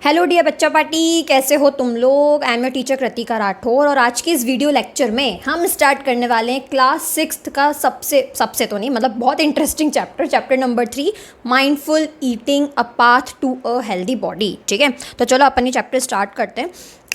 Hello dear बच्चा party, कैसे हो तुम लोग। I am your teacher Kritika Rathore और आज के इस वीडियो लेक्चर में हम स्टार्ट करने वाले हैं क्लास 6 का सबसे तो नहीं मतलब बहुत interesting chapter number 3, mindful eating a path to a healthy body. ठीक है, तो चलो अपन ये चैप्टर स्टार्ट करते हैं।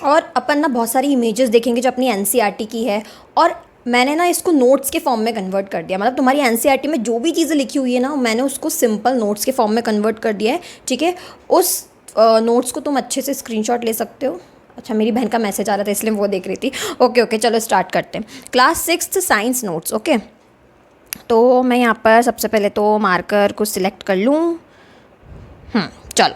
और अपन ना बहुत सारी इमेजेस देखेंगे जो अपनी एनसीईआरटी की है, और मैंने ना इसको नोट्स के फॉर्म में कन्वर्ट कर दिया। मतलब तुम्हारी एनसीईआरटी में जो भी चीज़ें लिखी हुई है ना, मैंने उसको सिंपल नोट्स के फॉर्म में कन्वर्ट कर दिया है। ठीक है, उस नोट्स को तुम अच्छे से स्क्रीनशॉट ले सकते हो। अच्छा, मेरी बहन का मैसेज आ रहा था इसलिए वो देख रही थी। ओके, चलो स्टार्ट करते हैं। Class 6 science notes. ओके, तो मैं यहाँ पर सबसे पहले तो मार्कर को सिलेक्ट कर लूँ। चलो,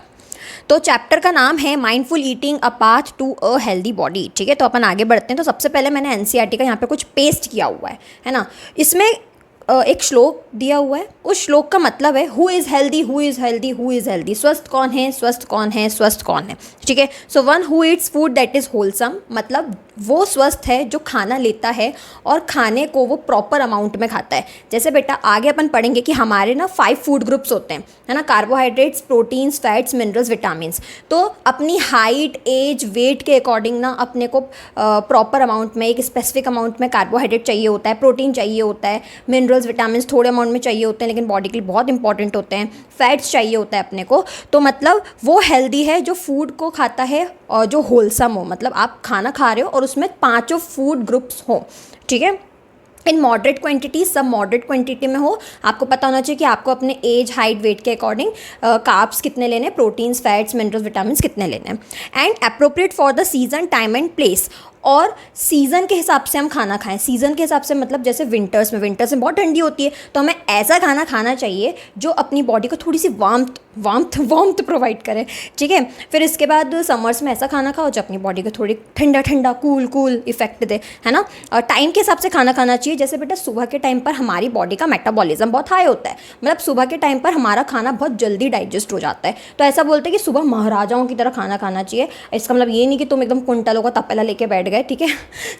तो चैप्टर का नाम है mindful eating a path to a healthy body. ठीक है, तो अपन आगे बढ़ते हैं। तो सबसे पहले मैंने एनसीईआरटी का यहाँ पे कुछ पेस्ट किया हुआ है ना। इसमें एक श्लोक दिया हुआ है। उस श्लोक का मतलब है who is healthy, who is healthy, who is healthy. स्वस्थ कौन है, स्वस्थ कौन है, स्वस्थ कौन है। ठीक है, so one who Yeats food that is wholesome, मतलब वो स्वस्थ है जो खाना लेता है और खाने को वो प्रॉपर अमाउंट में खाता है। जैसे बेटा आगे अपन पढ़ेंगे कि हमारे ना 5 फूड ग्रुप्स होते हैं, है ना। Carbohydrates, proteins, fats, minerals, vitamins. तो अपनी हाइट, एज, वेट के अकॉर्डिंग ना अपने को प्रॉपर अमाउंट में, एक स्पेसिफिक अमाउंट में कार्बोहाइड्रेट चाहिए होता है, प्रोटीन चाहिए होता है, मिनरल्स, विटामिन्स थोड़े अमाउंट में चाहिए होते हैं लेकिन बॉडी के लिए बहुत इंपॉर्टेंट होते हैं, फैट्स चाहिए होता है अपने को। तो मतलब वो हेल्दी है जो फूड को खाता है और जो होलसम हो, मतलब आप खाना खा रहे हो और उसमें 5 फूड ग्रुप्स हो। ठीक है, इन मॉडरेट क्वांटिटी, सब मॉडरेट क्वांटिटी में हो। आपको पता होना चाहिए कि आपको अपने एज, हाइट, वेट के अकॉर्डिंग कार्ब्स कितने लेने हैं, प्रोटीन्स, फैट्स, मिनरल्स, विटामिन्स कितने लेने हैं। And appropriate for the season, time and place. और सीज़न के हिसाब से हम खाना खाएं। सीज़न के हिसाब से मतलब जैसे विंटर्स में बहुत ठंडी होती है तो हमें ऐसा खाना खाना चाहिए जो अपनी बॉडी को थोड़ी सी वार्मथ प्रोवाइड करे। ठीक है, फिर इसके बाद समर्स में ऐसा खाना खाओ जो अपनी बॉडी को थोड़ी ठंडा कूल इफेक्ट दे, है ना। टाइम के हिसाब से खाना खाना चाहिए। जैसे बेटा सुबह के टाइम पर हमारी बॉडी का मेटाबॉलिज्म बहुत हाई होता है, मतलब सुबह के टाइम पर हमारा खाना बहुत जल्दी डाइजेस्ट हो जाता है। तो ऐसा बोलते हैं कि सुबह महाराजाओं की तरह खाना खाना चाहिए। इसका मतलब ये नहीं कि तुम एकदम कुंटलों का तपेला लेके बैठ गए। ठीक है,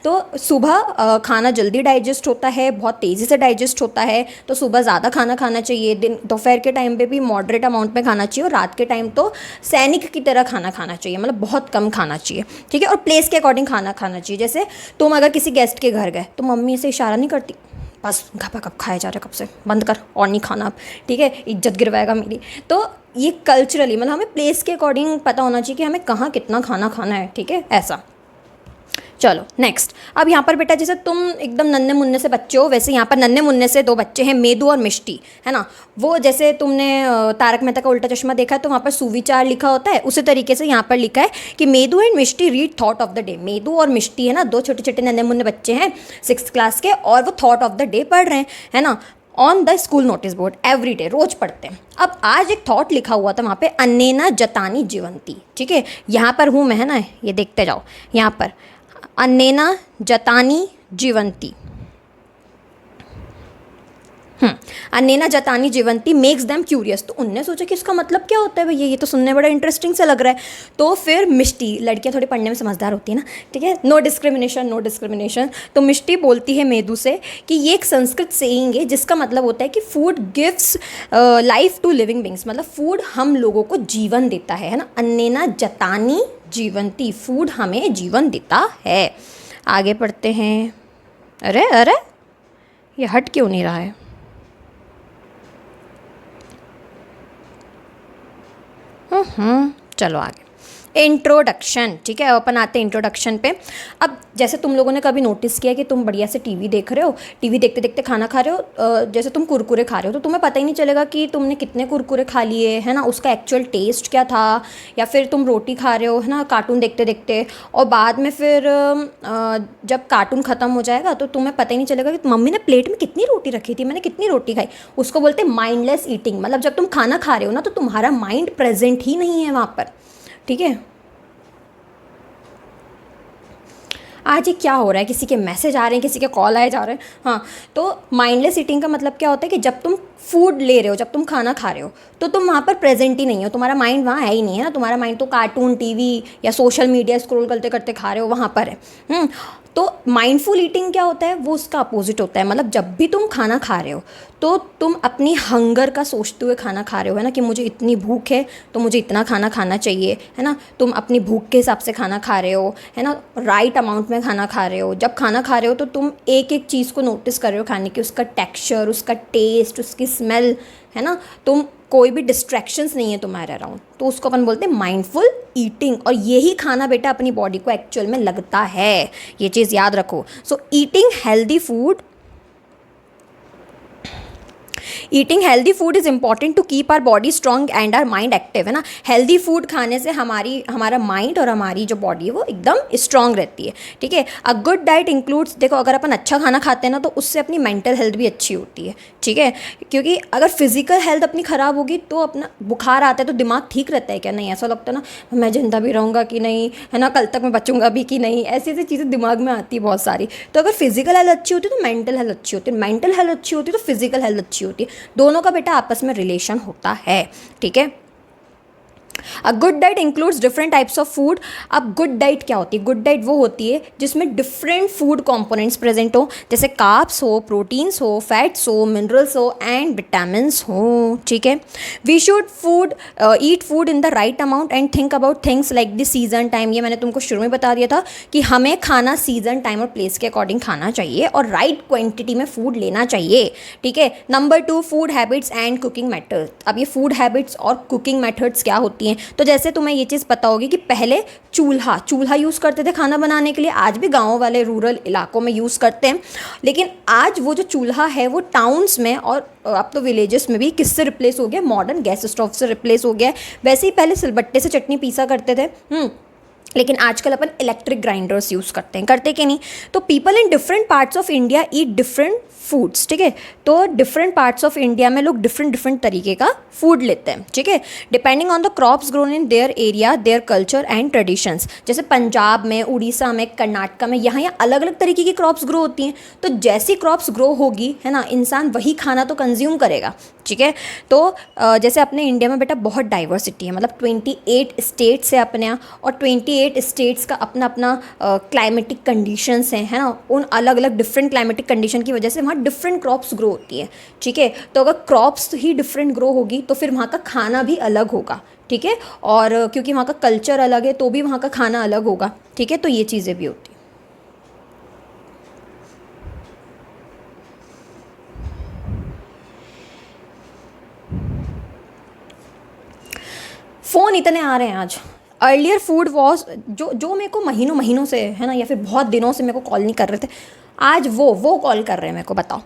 तो सुबह खाना जल्दी डाइजेस्ट होता है, बहुत तेज़ी से डाइजेस्ट होता है। तो सुबह ज़्यादा खाना खाना चाहिए। दोपहर के टाइम पे भी मॉडरेट अमाउंट में खाना चाहिए, और रात के टाइम तो सैनिक की तरह खाना खाना चाहिए, मतलब बहुत कम खाना चाहिए। ठीक है, और प्लेस के अकॉर्डिंग खाना खाना चाहिए। जैसे तुम अगर किसी गेस्ट के घर गए तो मम्मी से इशारा नहीं करती बस घपा कब खाया जा रहा है, कब से बंद कर और नहीं खाना अब। ठीक है, इज्जत गिरवाएगा मेरी। तो ये कल्चरली मतलब हमें प्लेस के अकॉर्डिंग पता होना चाहिए कि हमें कहाँ कितना खाना खाना है। ठीक है, ऐसा। चलो नेक्स्ट। अब यहाँ पर बेटा जैसे तुम एकदम नन्हे मुन्ने से बच्चे हो, वैसे यहाँ पर नन्हे मुन्ने से 2 बच्चे हैं, मेदू और मिष्टी, है ना। वो जैसे तुमने तारक मेहता का उल्टा चश्मा देखा है तो वहाँ पर सुविचार लिखा होता है, उसी तरीके से यहाँ पर लिखा है कि medu and Mishti read thought of the day. Medu और मिष्टी है ना, 2 छोटे छोटे नन्हे मुन्ने बच्चे हैं 6th क्लास के, और वो थॉट ऑफ द डे पढ़ रहे हैं, है ना, on the school notice board every day, रोज पढ़ते हैं। अब आज एक थॉट लिखा हुआ था वहाँ पे, अन्नेना जतानी जीवंती। ठीक है, यहाँ पर हूँ मैं, है ना, ये देखते जाओ। यहाँ पर अन्नेना जतानी जीवंती, अन्नेना जतानी जीवंती मेक्स देम क्यूरियस। तो उनने सोचा कि इसका मतलब क्या होता है भैया, ये तो सुनने बड़ा इंटरेस्टिंग सा लग रहा है। तो फिर मिष्टी, लड़कियां थोड़ी पढ़ने में समझदार होती है ना, ठीक है, नो डिस्क्रिमिनेशन। तो मिष्टी बोलती है मेदू से कि ये एक संस्कृत सेइंग है जिसका मतलब होता है कि food gives life to living beings, मतलब फूड हम लोगों को जीवन देता है ना। अन्नेना जतानी जीवंती, फूड हमें जीवन देता है। आगे पढ़ते हैं। अरे ये हट क्यों नहीं रहा है। चलो आगे। इंट्रोडक्शन। ठीक है, अपन आते हैं इंट्रोडक्शन पे। अब जैसे तुम लोगों ने कभी नोटिस किया कि तुम बढ़िया से टीवी देख रहे हो, टीवी देखते देखते खाना खा रहे हो, जैसे तुम कुरकुरे खा रहे हो तो तुम्हें पता ही नहीं चलेगा कि तुमने कितने कुरकुरे खा लिए, है ना, उसका एक्चुअल टेस्ट क्या था। या फिर तुम रोटी खा रहे हो, है ना, कार्टून देखते देखते, और बाद में फिर जब कार्टून ख़त्म हो जाएगा तो तुम्हें पता ही नहीं चलेगा कि मम्मी ने प्लेट में कितनी रोटी रखी थी, मैंने कितनी रोटी खाई। उसको बोलते हैं माइंडलेस ईटिंग। मतलब जब तुम खाना खा रहे हो ना तो तुम्हारा माइंड प्रेजेंट ही नहीं है वहाँ पर। ठीक है, आज ये क्या हो रहा है, किसी के मैसेज आ रहे हैं, किसी के कॉल आए जा रहे हैं। हाँ, तो माइंडलेस ईटिंग का मतलब क्या होता है कि जब तुम फूड ले रहे हो, जब तुम खाना खा रहे हो तो तुम वहाँ पर प्रेजेंट ही नहीं हो, तुम्हारा माइंड वहाँ है ही नहीं है ना। तुम्हारा माइंड तो कार्टून, टीवी या सोशल मीडिया स्क्रॉल करते करते खा रहे हो, वहाँ पर है। तो माइंडफुल ईटिंग क्या होता है, वो उसका अपोजिट होता है। मतलब जब भी तुम खाना खा रहे हो तो तुम अपनी हंगर का सोचते हुए खाना खा रहे हो, है ना, कि मुझे इतनी भूख है तो मुझे इतना खाना खाना चाहिए, है ना। तुम अपनी भूख के हिसाब से खाना खा रहे हो, है ना, राइट अमाउंट में खाना खा रहे हो। जब खाना खा रहे हो तो तुम एक एक चीज़ को नोटिस कर रहे हो खाने की, उसका टेक्सचर, उसका टेस्ट, उसकी स्मेल, है ना। तुम कोई भी डिस्ट्रैक्शंस नहीं है तुम्हारे अराउंड, तो उसको अपन बोलते हैं माइंडफुल ईटिंग। और यही खाना बेटा अपनी बॉडी को एक्चुअल में लगता है, ये चीज़ याद रखो। So eating healthy food is important to keep our body strong and our mind active, है ना। हेल्दी फूड खाने से हमारा माइंड और हमारी जो बॉडी है वो एकदम स्ट्रॉन्ग रहती है, ठीक है। अ गुड डाइट इंक्लूड्स, देखो अगर अपन अच्छा खाना खाते हैं ना तो उससे अपनी मेंटल हेल्थ भी अच्छी होती है, ठीक है। क्योंकि अगर फिजिकल हेल्थ अपनी ख़राब होगी तो अपना बुखार आता है तो दिमाग ठीक रहता है क्या, नहीं, ऐसा लगता है ना मैं जिंदा भी रहूँगा कि नहीं, है ना, कल तक मैं बचूंगा भी कि नहीं, ऐसी ऐसी चीज़ें दिमाग में आती है बहुत सारी। तो अगर फिजिकल हेल्थ अच्छी होती है तो मेंटल हेल्थ अच्छी होती है, मेंटल हेल्थ अच्छी होती है तो फिजिकल हेल्थ अच्छी होती है। दोनों का बेटा आपस में रिलेशन होता है, ठीक है। A good diet includes different types of food. अब गुड डाइट क्या होती है, गुड डाइट वो होती है जिसमें डिफरेंट फूड कंपोनेंट्स प्रेजेंट हो, जैसे कार्ब्स हो, प्रोटीन्स हो, फैट्स हो, मिनरल्स हो एंड विटामिन्स हो, ठीक है। We should eat food in the right amount and think about things like the season time. ये मैंने तुमको शुरू में बता दिया था कि हमें खाना सीजन टाइम और प्लेस के अकॉर्डिंग खाना चाहिए और राइट क्वांटिटी में फूड लेना चाहिए, ठीक है। Number 2, food habits and cooking methods. अब ये फूड हैबिट्स और कुकिंग मेथड्स क्या होती हैं, तो जैसे तुम्हें ये चीज़ पता होगी कि पहले चूल्हा यूज़ करते थे खाना बनाने के लिए, आज भी गाँव वाले रूरल इलाकों में यूज़ करते हैं। लेकिन आज वो जो चूल्हा है वो टाउन्स में और अब तो विलेजेस में भी किससे रिप्लेस हो गया, मॉडर्न गैस स्टोव से रिप्लेस हो गया है। वैसे ही पहले सिलबट्टे से चटनी पीसा करते थे, लेकिन आजकल अपन इलेक्ट्रिक ग्राइंडर्स यूज़ करते हैं, करते कि नहीं। तो people in different parts of India eat different foods, ठीक है। तो डिफरेंट पार्ट्स ऑफ इंडिया में लोग डिफरेंट तरीके का फूड लेते हैं, ठीक है, depending on the crops grown in their area, their culture and traditions. जैसे पंजाब में, उड़ीसा में, कर्नाटका में, यहाँ अलग अलग तरीके की क्रॉप्स ग्रो होती हैं। तो जैसी क्रॉप्स ग्रो होगी, है ना, इंसान वही खाना तो कंज्यूम करेगा, ठीक है। तो जैसे अपने इंडिया में बेटा बहुत डाइवर्सिटी है, मतलब 28 स्टेट्स है अपने यहाँ, और 28 स्टेट्स का अपना अपना क्लाइमेटिक कंडीशंस हैं, है ना। उन अलग अलग डिफरेंट क्लाइमेटिक कंडीशन की वजह से वहाँ डिफरेंट क्रॉप्स ग्रो होती है, ठीक है। तो अगर क्रॉप्स ही डिफरेंट ग्रो होगी तो फिर वहाँ का खाना भी अलग होगा, ठीक है। और क्योंकि वहाँ का कल्चर अलग है तो भी वहाँ का खाना अलग होगा, ठीक है। तो ये चीज़ें भी होती हैं। फ़ोन इतने आ रहे हैं आज। अर्लियर फूड वॉज, जो मेरे को महीनों से, है ना, या फिर बहुत दिनों से मेरे को कॉल नहीं कर रहे थे, आज वो कॉल कर रहे हैं मेरे को। बताओ,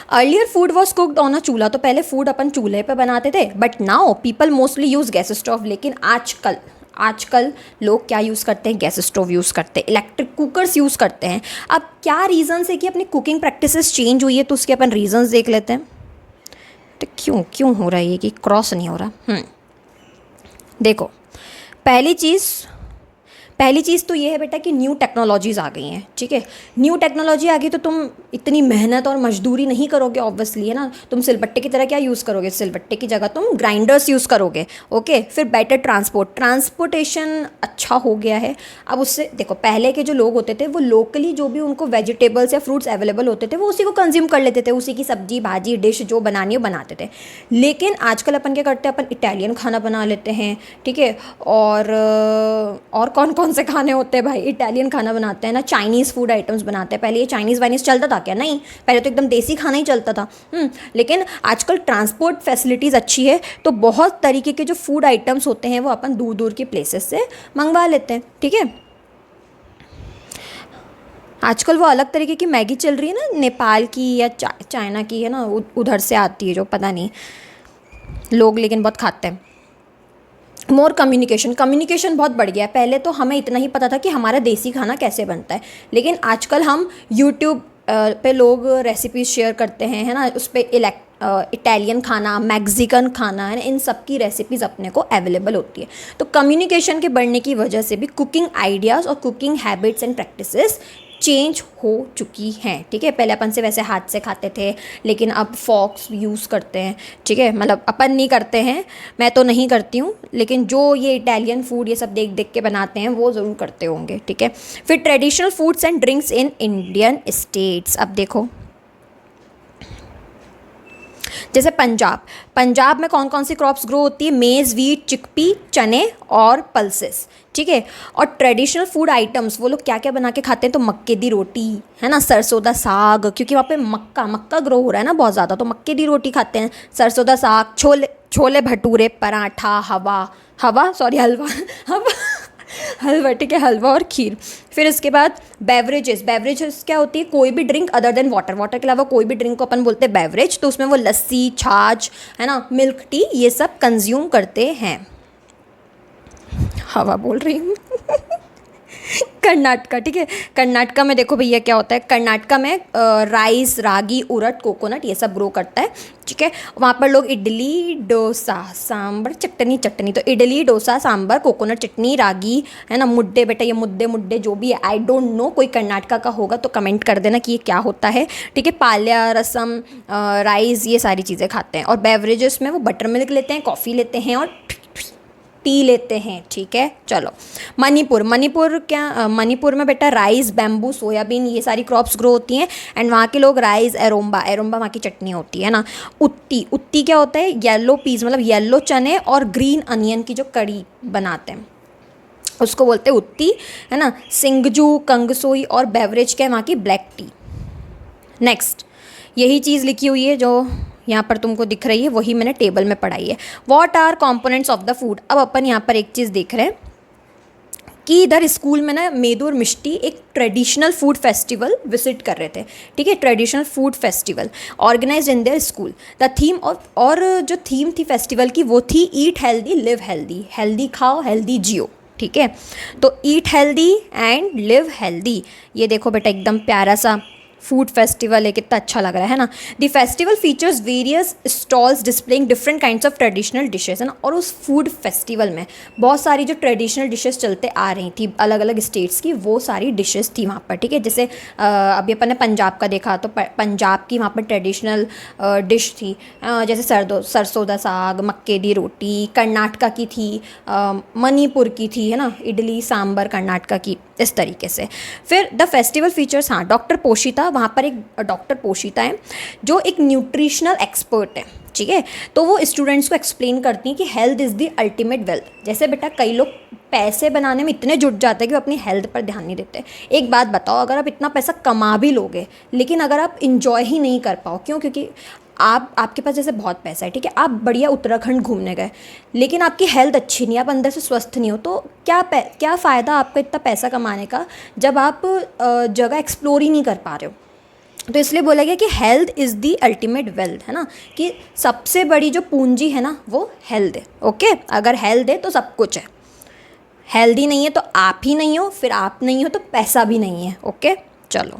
earlier food was cooked on a चूल्हा। तो पहले फूड अपन चूल्हे पे बनाते थे, but now people mostly use gas stove. लेकिन आजकल लोग क्या यूज़ करते हैं, गैस स्टोव यूज़ करते हैं, इलेक्ट्रिक कुकर्स यूज़ करते हैं। अब क्या रीज़न है कि अपनी कुकिंग प्रैक्टिसेस चेंज हुई है, तो उसके अपन रीजंस देख लेते हैं। तो क्यों हो रहा है ये कि क्रॉस नहीं हो रहा। देखो, पहली चीज़ तो ये है बेटा कि न्यू टेक्नोलॉजीज़ आ गई हैं, ठीक है। न्यू टेक्नोलॉजी आ गई तो तुम इतनी मेहनत और मजदूरी नहीं करोगे ऑब्वियसली, है ना। तुम सिलबट्टे की तरह क्या यूज़ करोगे, सिलबट्टे की जगह तुम ग्राइंडर्स यूज़ करोगे, ओके। फिर बेटर ट्रांसपोर्टेशन अच्छा हो गया है। अब उससे देखो, पहले के जो लोग होते थे वो लोकली जो भी उनको वेजिटेबल्स या फ्रूट्स अवेलेबल होते थे वो उसी को कंज्यूम कर लेते थे, उसी की सब्जी भाजी डिश जो बनानी हो बनाते थे। लेकिन आजकल अपन क्या करते हैं, अपन इटालियन खाना बना लेते हैं, ठीक है। और कौन से खाने होते हैं भाई, इटालियन खाना बनाते हैं ना, चाइनीज़ फूड आइटम्स बनाते हैं। पहले ये चाइनीज़ वाइनीज़ चलता था क्या, नहीं, पहले तो एकदम देसी खाना ही चलता था। लेकिन आजकल ट्रांसपोर्ट फैसिलिटीज़ अच्छी है तो बहुत तरीके के जो फूड आइटम्स होते हैं वो अपन दूर दूर के प्लेसेस से मंगवा लेते हैं, ठीक है। आजकल वो अलग तरीके की मैगी चल रही है ना, नेपाल की या चाइना की, है ना, उधर से आती है, जो पता नहीं लोग लेकिन बहुत खाते हैं। मोर कम्युनिकेशन बहुत बढ़ गया है। पहले तो हमें इतना ही पता था कि हमारा देसी खाना कैसे बनता है, लेकिन आजकल हम यूट्यूब पे लोग रेसिपीज शेयर करते हैं, है ना, उस पर इटालियन खाना, मैक्सिकन खाना, है ना, इन सब की रेसिपीज़ अपने को अवेलेबल होती है। तो कम्युनिकेशन के बढ़ने की वजह से भी कुकिंग आइडियाज़ और cooking habits and practices change हो चुकी हैं, ठीक है। पहले अपन से वैसे हाथ से खाते थे, लेकिन अब फॉक्स यूज़ करते हैं, ठीक है। मतलब अपन नहीं करते हैं, मैं तो नहीं करती हूँ, लेकिन जो ये इटालियन फूड ये सब देख देख के बनाते हैं वो ज़रूर करते होंगे, ठीक है। फिर traditional foods and drinks in Indian states. अब देखो, जैसे पंजाब में कौन कौन सी क्रॉप्स ग्रो होती है? मेज़, वीट, चिकपी, चने और पल्सेस, ठीक है। और ट्रेडिशनल फूड आइटम्स वो लोग क्या क्या बना के खाते हैं? तो मक्के दी रोटी, है ना, सरसों दा साग, क्योंकि वहाँ पे मक्का ग्रो हो रहा है ना बहुत ज़्यादा, तो मक्के दी रोटी खाते हैं, सरसों दा साग, छोले भटूरे, पराठा, हलवा हलवा, ठीक है, हलवा और खीर। फिर इसके बाद बेवरेजेस क्या होती है? कोई भी ड्रिंक अदर देन वाटर के अलावा कोई भी ड्रिंक को अपन बोलते हैं बेवरेज। तो उसमें वो लस्सी, छाछ, है ना, मिल्क टी, ये सब कंज्यूम करते हैं। हवा बोल रही हूँ कर्नाटका, ठीक है। कर्नाटका में देखो भैया क्या होता है, कर्नाटका में राइस, रागी, उड़द, कोकोनट ये सब ग्रो करता है, ठीक है। वहाँ पर लोग इडली, डोसा, सांबर, चटनी, तो इडली, डोसा, सांबर, कोकोनट चटनी, रागी, है ना, मुद्दे, बेटा ये मुद्दे जो भी है, आई डोंट नो, कोई कर्नाटका का होगा तो कमेंट कर देना कि ये क्या होता है, ठीक है। पाल्या, रसम, राइस, ये सारी चीज़ें खाते हैं। और बेवरेजेस में वो बटर मिल्क लेते हैं, कॉफ़ी लेते हैं और टी लेते हैं, ठीक है। चलो, मणिपुर मणिपुर में बेटा राइस, बैम्बू, सोयाबीन ये सारी क्रॉप्स ग्रो होती हैं। एंड वहाँ के लोग राइस, एरोम्बा वहाँ की चटनी होती है ना। उत्ती क्या होता है? येलो पीस, मतलब येलो चने और ग्रीन अनियन की जो कड़ी बनाते हैं उसको बोलते हैं उत्ती, है ना। सिंगजू, कंगसोई और बेवरेज क्या है वहाँ की? Black T. नेक्स्ट, यही चीज़ लिखी हुई है जो यहाँ पर तुमको दिख रही है, वही मैंने टेबल में पढ़ाई है। What are components of the food? अब अपन यहाँ पर एक चीज़ देख रहे हैं कि इधर स्कूल में ना मेदू और मिष्टी एक ट्रेडिशनल फूड फेस्टिवल विजिट कर रहे थे, ठीक है। Traditional food festival organise in their school. The theme और जो थीम थी फेस्टिवल की वो थी eat healthy live healthy, healthy खाओ हेल्दी जियो, ठीक है। तो eat healthy and live healthy, ये देखो बेटा एकदम प्यारा सा फूड फेस्टिवल है, कितना अच्छा लग रहा है ना। The festival features various stalls displaying different kinds of traditional dishes, है ना। और उस फूड फेस्टिवल में बहुत सारी जो ट्रेडिशनल डिशेस चलते आ रही थी अलग अलग स्टेट्स की, वो सारी डिशेस थी वहाँ पर, ठीक है। जैसे अभी अपन ने पंजाब का देखा तो पंजाब की वहाँ पर ट्रेडिशनल डिश थी, जैसे सरसों दा साग, मक्के दी रोटी। कर्नाटका की थी, मणिपुर की थी, है ना, इडली सांबर कर्नाटका की, इस तरीके से। फिर द फेस्टिवल फीचर्स, हाँ, डॉक्टर पोशिता, वहाँ पर एक डॉक्टर पोशिता है जो एक न्यूट्रिशनल एक्सपर्ट है, ठीक है। तो वो स्टूडेंट्स को एक्सप्लेन करती हैं कि health is the ultimate wealth. जैसे बेटा कई लोग पैसे बनाने में इतने जुट जाते हैं कि वो अपनी हेल्थ पर ध्यान नहीं देते। एक बात बताओ, अगर आप इतना पैसा कमा भी लोगे लेकिन अगर आप इंजॉय ही नहीं कर पाओ, क्यों? क्योंकि आपके पास जैसे बहुत पैसा है, ठीक है, आप बढ़िया उत्तराखंड घूमने गए लेकिन आपकी हेल्थ अच्छी नहीं है, आप अंदर से स्वस्थ नहीं हो, तो क्या फ़ायदा आपका इतना पैसा कमाने का जब आप जगह एक्सप्लोर ही नहीं कर पा रहे हो। तो इसलिए बोला गया कि health is the ultimate wealth, है ना, कि सबसे बड़ी जो पूंजी है ना वो हेल्थ है, ओके। अगर हेल्थ है तो सब कुछ है, हेल्दी नहीं है तो आप ही नहीं हो, फिर आप नहीं हो तो पैसा भी नहीं है, ओके। चलो,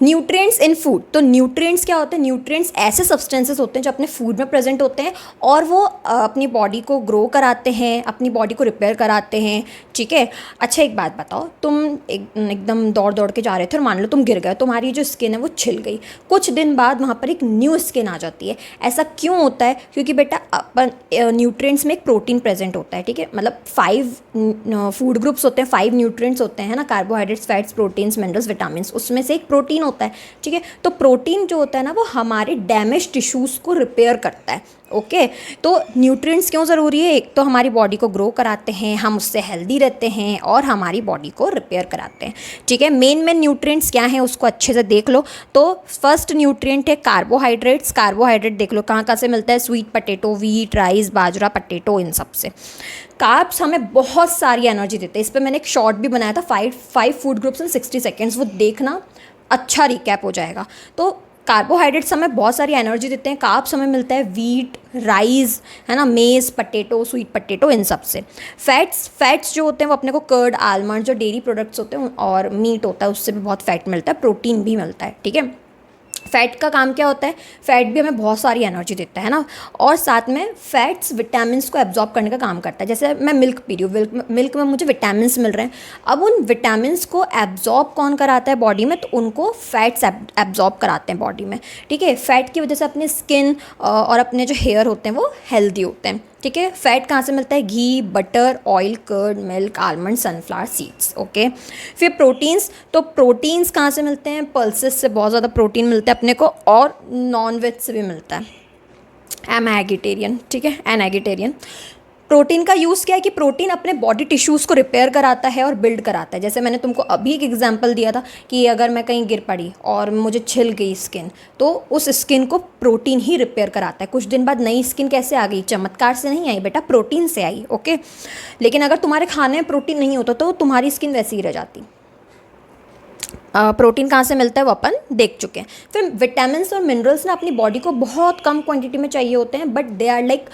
न्यूट्रिएंट्स इन फूड। तो न्यूट्रिएंट्स क्या होते हैं? न्यूट्रिएंट्स ऐसे सब्सटेंसेस होते हैं जो अपने फूड में प्रेजेंट होते हैं और वो अपनी बॉडी को ग्रो कराते हैं, अपनी बॉडी को रिपेयर कराते हैं, ठीक है। अच्छा एक बात बताओ, तुम एकदम दौड़ के जा रहे थे और मान लो तुम गिर गए, तुम्हारी जो स्किन है वो छिल गई, कुछ दिन बाद वहाँ पर एक न्यू स्किन आ जाती है। ऐसा क्यों होता है? क्योंकि बेटा अपन न्यूट्रिएंट्स में एक प्रोटीन प्रेजेंट होता है, ठीक है। मतलब 5 फूड ग्रुप्स होते हैं, 5 न्यूट्रिएंट्स होते हैं ना, carbohydrates, fats, proteins, minerals, vitamin, उसमें से एक प्रोटीन होता है, ठीक है। तो प्रोटीन जो होता है ना वो हमारे डैमेज टिश्यूज़ को रिपेयर करता है, ओके। तो न्यूट्रिएंट्स क्यों ज़रूरी है? एक तो हमारी बॉडी को ग्रो कराते हैं, हम उससे हेल्दी रहते हैं और हमारी बॉडी को रिपेयर कराते हैं, ठीक है। मेन न्यूट्रिएंट्स क्या हैं उसको अच्छे से देख लो। तो फर्स्ट न्यूट्रिएंट है कार्बोहाइड्रेट्स। कार्बोहाइड्रेट देख लो कहाँ से मिलता है? स्वीट पोटैटो, व्हीट, राइस, बाजरा, पोटैटो, इन सब से। कार्ब्स हमें बहुत सारी एनर्जी देते हैं, इस पर मैंने एक शॉर्ट भी बनाया था, 5 फूड ग्रुप्स इन 60 सेकेंड्स, वो देखना, अच्छा रिकैप हो जाएगा। तो कार्बोहाइड्रेट्स हमें बहुत सारी एनर्जी देते हैं, कार्ब्स हमें मिलता है व्हीट, राइस, है ना, मेज़, पोटैटो, स्वीट पोटैटो, इन सब से। फैट्स जो होते हैं वो अपने को कर्ड, आलमंड, जो डेयरी प्रोडक्ट्स होते हैं और मीट होता है उससे भी बहुत फैट मिलता है, प्रोटीन भी मिलता है, ठीक है। फ़ैट का काम क्या होता है, फ़ैट भी हमें बहुत सारी एनर्जी देता है ना, और साथ में फ़ैट्स विटामिन्स को एब्जॉर्ब करने का काम करता है। जैसे मैं मिल्क पी रही हूँ, मिल्क में मुझे विटामिन्स मिल रहे हैं, अब उन विटामिन्स को एब्जॉर्ब कौन कराता है बॉडी में, तो उनको फ़ैट्स एब्जॉर्ब कराते हैं बॉडी में, ठीक है। फ़ैट की वजह से अपनी स्किन और अपने जो हेयर होते हैं वो हेल्दी होते हैं, ठीक है। फ़ैट कहाँ से मिलता है, ghee, butter, oil, curd, milk, almond, sunflower seeds, okay. फिर प्रोटीन्स, तो प्रोटीन्स कहाँ से मिलते हैं, पल्सेस से बहुत ज़्यादा प्रोटीन मिलता है अपने को, और नॉन वेज से भी मिलता है। एम एगिटेरियन, ठीक है, एन एगिटेरियन। प्रोटीन का यूज़ क्या है कि प्रोटीन अपने बॉडी टिश्यूज़ को रिपेयर कराता है और बिल्ड कराता है। जैसे मैंने तुमको अभी एक एग्जांपल दिया था कि अगर मैं कहीं गिर पड़ी और मुझे छिल गई स्किन, तो उस स्किन को प्रोटीन ही रिपेयर कराता है। कुछ दिन बाद नई स्किन कैसे आ गई, चमत्कार से नहीं आई बेटा, प्रोटीन से आई, ओके। लेकिन अगर तुम्हारे खाने में प्रोटीन नहीं होता तो तुम्हारी स्किन वैसी ही रह जाती। प्रोटीन कहाँ से मिलता है वो अपन देख चुके हैं। फिर विटामिन्स और मिनरल्स ना अपनी बॉडी को बहुत कम क्वांटिटी में चाहिए होते हैं, बट दे आर लाइक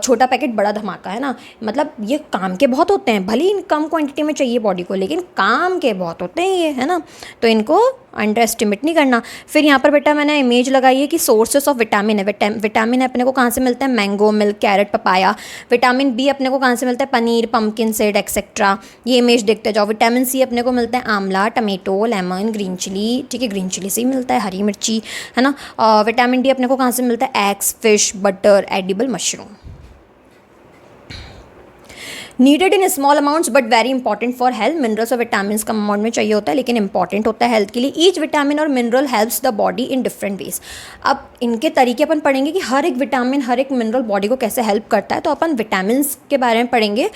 छोटा पैकेट बड़ा धमाका, है ना। मतलब ये काम के बहुत होते हैं, भले ही कम क्वांटिटी में चाहिए बॉडी को, लेकिन काम के बहुत होते हैं ये, है ना। तो इनको अंडर एस्टिमेट नहीं करना। फिर यहाँ पर बेटा मैंने इमेज लगाई है कि सोर्सेस ऑफ विटामिन है। विटामिन है अपने को कहाँ से मिलता है, mango, milk, carrot, papaya. Vitamin B अपने को कहाँ से मिलता है, पनीर, पम्पकिन सीड एक्सेट्रा। ये इमेज देखते जाओ। विटामिन सी अपने को मिलता है आंवला, टमेटो, लेमन, ग्रीन चिली, ठीक है, ग्रीन चिली से ही मिलता है, हरी मिर्ची, है ना। विटामिन डी अपने को कहाँ से मिलता है, eggs, fish, butter, edible mushroom. Needed in small amounts but very important for health. Minerals और विटामिन कम अमाउंट में चाहिए होता है, लेकिन इंपॉर्टेंट होता है हेल्थ के लिए। ईच विटामिन और mineral helps the body in different ways. अब इनके तरीके अपन पढ़ेंगे कि हर एक विटामिन, हर एक मिनरल बॉडी को कैसे हेल्प करता है। तो अपन विटामिन के बारे में पढ़ेंगे,